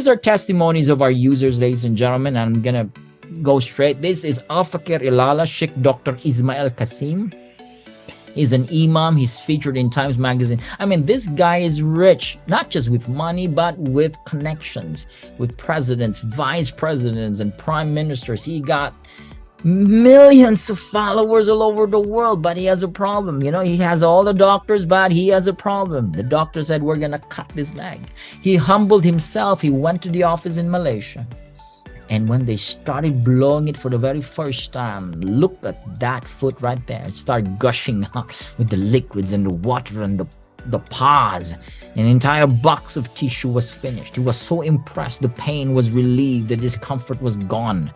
these are testimonies of our users, ladies and gentlemen. I'm gonna go straight. This is Al-Fakir Ilala, Sheikh Dr. Ismail Kasim. He's an imam. He's featured in Times Magazine. I mean, this guy is rich, not just with money, but with connections, with presidents, vice presidents, and prime ministers. He got millions of followers all over the world, but he has a problem. You know, he has all the doctors, but he has a problem. The doctor said, we're gonna cut this leg. He humbled himself. He went to the office in Malaysia, and when they started blowing it for the very first time, look at that foot right there. It started gushing up with the liquids and the water and the pause. An entire box of tissue was finished. He was so impressed. The pain was relieved. The discomfort was gone.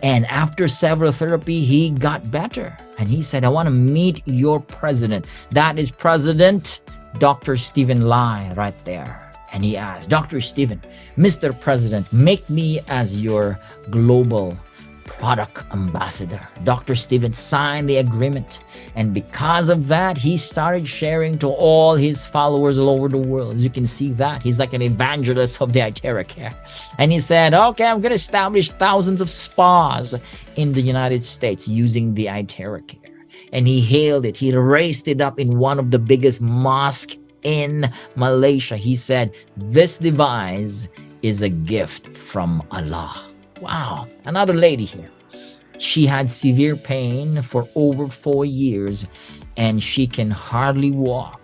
And after several therapy, he got better. And he said, I want to meet your president. That is President Dr. Stephen Lai right there. And he asked, Dr. Stephen, Mr. President, make me as your global product ambassador. Dr. Stephen signed the agreement. And because of that, he started sharing to all his followers all over the world. As you can see that, he's like an evangelist of the iTeraCare. And he said, okay, I'm going to establish thousands of spas in the United States using the iTeraCare. And he hailed it. He raised it up in one of the biggest mosques in Malaysia. He said, this device is a gift from Allah. Wow. Another lady here. She had severe pain for over 4 years and she can hardly walk.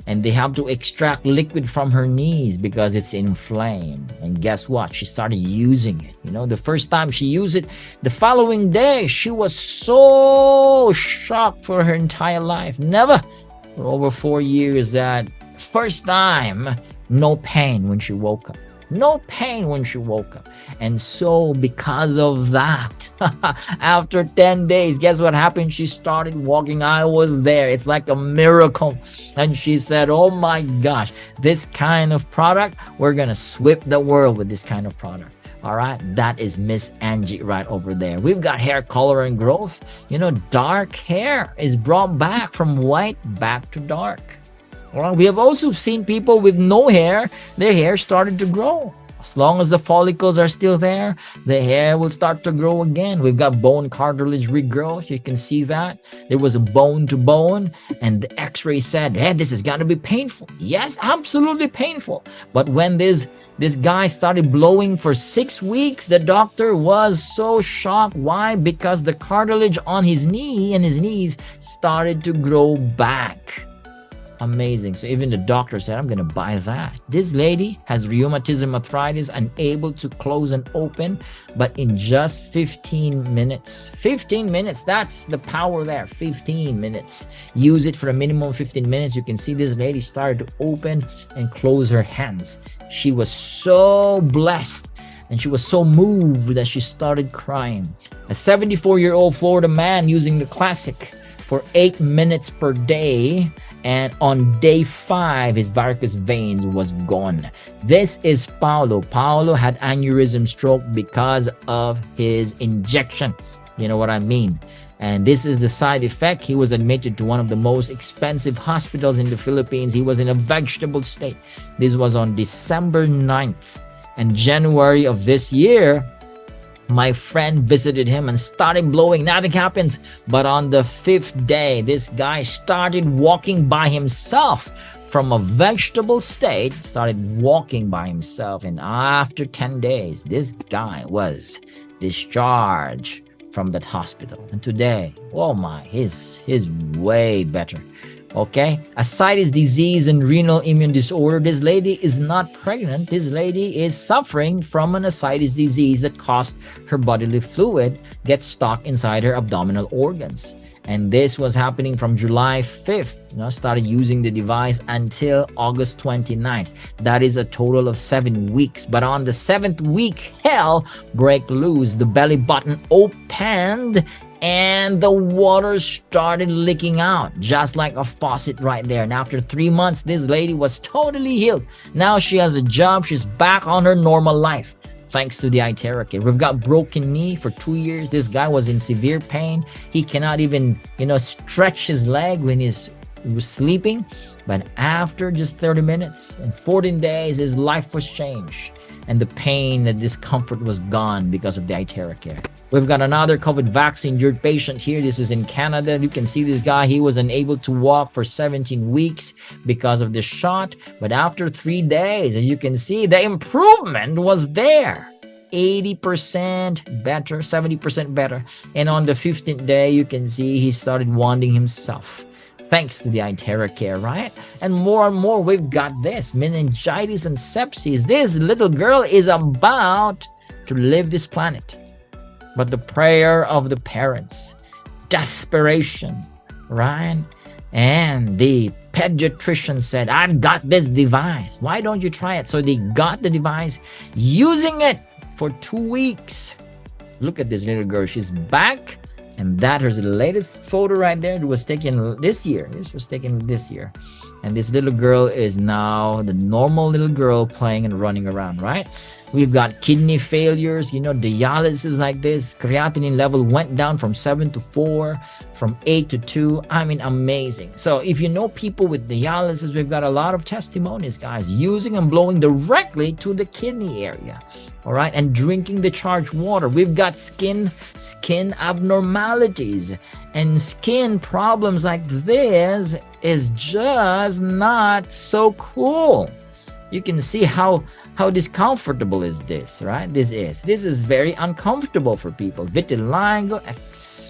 And they have to extract liquid from her knees because it's inflamed. And guess what? She started using it. You know, the first time she used it, the following day, she was so shocked for her entire life. Never for over 4 years that first time, no pain when she woke up. No pain when she woke up. And so because of that, after 10 days, guess what happened? She started walking. I was there. It's like a miracle. And she said, oh my gosh, this kind of product, we're going to sweep the world with this kind of product. All right, that is Miss Angie right over there. We've got hair color and growth. You know, dark hair is brought back from white back to dark. All right, we have also seen people with no hair, their hair started to grow. As long as the follicles are still there, the hair will start to grow again. We've got bone cartilage regrowth. You can see that. There was a bone to bone, and the x-ray said, hey, this is going to be painful. Yes, absolutely painful. But when this guy started blowing for 6 weeks, the doctor was so shocked. Why? Because the cartilage on his knee and his knees started to grow back. Amazing. So even the doctor said, I'm going to buy that. This lady has rheumatism arthritis, unable to close and open, but in just 15 minutes. 15 minutes. That's the power there. 15 minutes. Use it for a minimum of 15 minutes. You can see this lady started to open and close her hands. She was so blessed and she was so moved that she started crying. A 74-year-old Florida man using the classic for 8 minutes per day. And on day 5, his varicose veins was gone. This is Paulo. Paulo had aneurysm stroke because of his injection. You know what I mean? And this is the side effect. He was admitted to one of the most expensive hospitals in the Philippines. He was in a vegetable state. This was on December 9th. And January of this year, my friend visited him and started blowing. Nothing happens. But on the 5th day, this guy started walking by himself from a vegetable state, started walking by himself. And after 10 days, this guy was discharged from that hospital. And today, oh my, he's way better. Okay, ascites disease and renal immune disorder. This lady is not pregnant. This lady is suffering from an ascites disease that caused her bodily fluid get stuck inside her abdominal organs. And this was happening from July 5th. Started using the device until August 29th. That is a total of 7 weeks. But on the 7th week, hell broke loose. The belly button opened and the water started leaking out, just like a faucet right there. And after 3 months, this lady was totally healed. Now she has a job. She's back on her normal life, thanks to the iTeraCare. We've got broken knee for 2 years. This guy was in severe pain. He cannot even, stretch his leg when he was sleeping. But after just 30 minutes and 14 days, his life was changed. and the pain, the discomfort was gone because of the iTeraCare. We've got another COVID vaccine-injured patient here. This is in Canada. You can see this guy. He was unable to walk for 17 weeks because of the shot. But after 3 days, as you can see, the improvement was there. 80% better, 70% better. And on the 15th day, you can see he started wounding himself. Thanks to the iTeraCare, right? And more, we've got this. Meningitis and sepsis. This little girl is about to leave this planet. But the prayer of the parents, desperation, right? And the pediatrician said, I've got this device. Why don't you try it? So they got the device, using it for 2 weeks. Look at this little girl. She's back. And that is the latest photo right there. It was taken this year. This was taken this year. And this little girl is now the normal little girl playing and running around, right? We've got kidney failures, dialysis like this. Creatinine level went down from 7 to 4, from 8 to 2. I mean, amazing. So if you know people with dialysis, we've got a lot of testimonies, guys, using and blowing directly to the kidney area. All right, and drinking the charged water. We've got skin abnormalities, and skin problems like this is just not so cool. You can see how discomfortable is this, right? This is very uncomfortable for people. Vitiligo,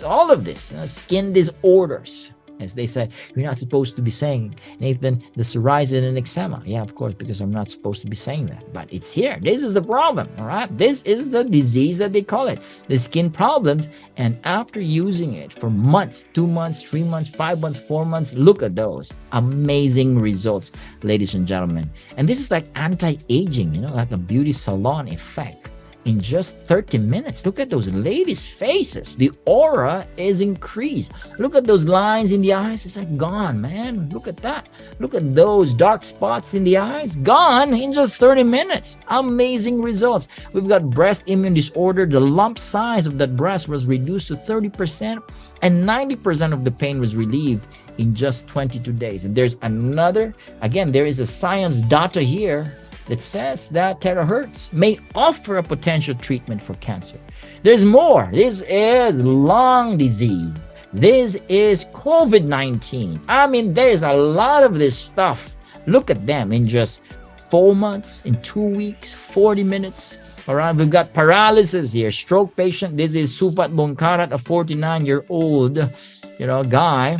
all of this, skin disorders. As they say, you're not supposed to be saying, Nathan, the psoriasis and eczema. Yeah, of course, because I'm not supposed to be saying that. But it's here. This is the problem, all right? This is the disease that they call it, the skin problems. And after using it for months, 2 months, 3 months, 5 months, 4 months, look at those amazing results, ladies and gentlemen. And this is like anti-aging, like a beauty salon effect. In just 30 minutes, look at those ladies' faces. The aura is increased. Look at those lines in the eyes. It's like gone, man. Look at that. Look at those dark spots in the eyes. Gone in just 30 minutes. Amazing results. We've got breast immune disorder. The lump size of that breast was reduced to 30%, and 90% of the pain was relieved in just 22 days. And there's another, again, there is a science data here that says that terahertz may offer a potential treatment for cancer. There's more. This is lung disease. This is COVID-19. I mean, there's a lot of this stuff. Look at them in just 4 months, in 2 weeks, 40 minutes. All right, we've got paralysis here. Stroke patient. This is Sufat Bongkarat, a 49-year-old, guy.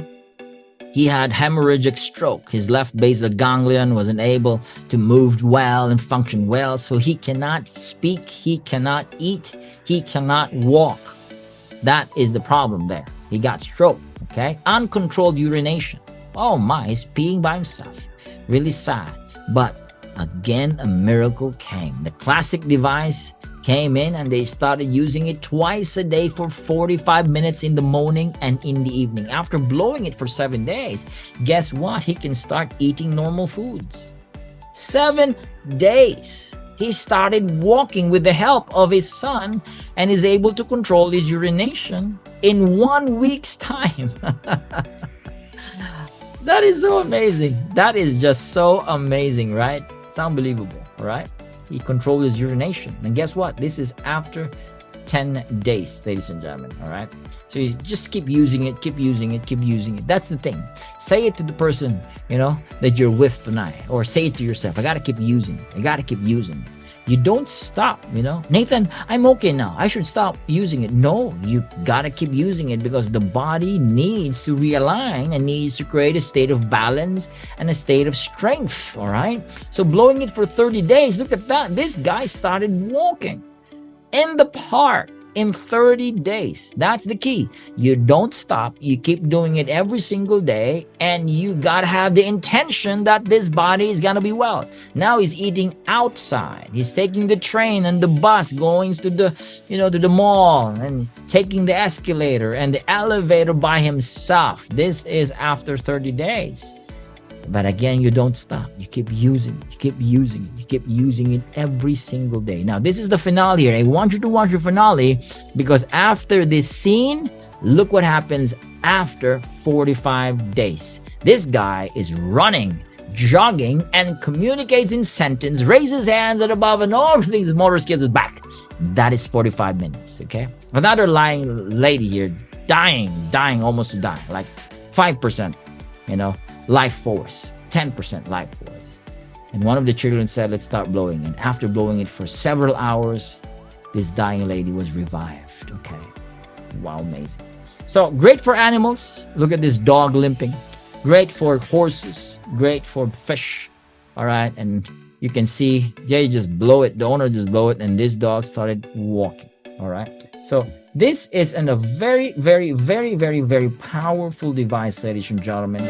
He had hemorrhagic stroke. His left basal ganglion wasn't able to move well and function well, so he cannot speak, he cannot eat, he cannot walk. That is the problem there. He got stroke, okay? Uncontrolled urination. Oh my, he's peeing by himself. Really sad. But again, a miracle came. The classic device came in, and they started using it twice a day for 45 minutes in the morning and in the evening. After blowing it for 7 days, guess what? He can start eating normal foods. 7 days. He started walking with the help of his son and is able to control his urination in 1 week's time. That is so amazing. That is just so amazing, right? It's unbelievable, right? He controlled his urination. And guess what? This is after 10 days, ladies and gentlemen, all right? So you just keep using it, keep using it, keep using it. That's the thing. Say it to the person, that you're with tonight. Or say it to yourself. I got to keep using it. I got to keep using it. You don't stop, Nathan, I'm okay now. I should stop using it. No, you got to keep using it because the body needs to realign and needs to create a state of balance and a state of strength, all right? So blowing it for 30 days, look at that. This guy started walking in the park in 30 days. That's the key. You don't stop. You keep doing it every single day, and you got to have the intention that this body is going to be well. Now he's eating outside. He's taking the train and the bus, going to the, to the mall, and taking the escalator and the elevator by himself. This is after 30 days. But again, you don't stop. You keep using it. You keep using it. You keep using it every single day. Now, this is the finale here. I want you to watch the finale because after this scene, look what happens after 45 days. This guy is running jogging, and communicates in sentence, raises hands and above, and all things motor skills is back. That is 45 minutes, okay? Another lying lady here, dying, almost to die, like 5%, life force, 10% life force. And one of the children said, let's start blowing. And after blowing it for several hours, this dying lady was revived, okay? Wow, amazing. So great for animals. Look at this dog limping. Great for horses. Great for fish. All right. And you can see they just blow it. The owner just blow it. And this dog started walking. All right. So this is a very, very, very, very, very powerful device, ladies and gentlemen.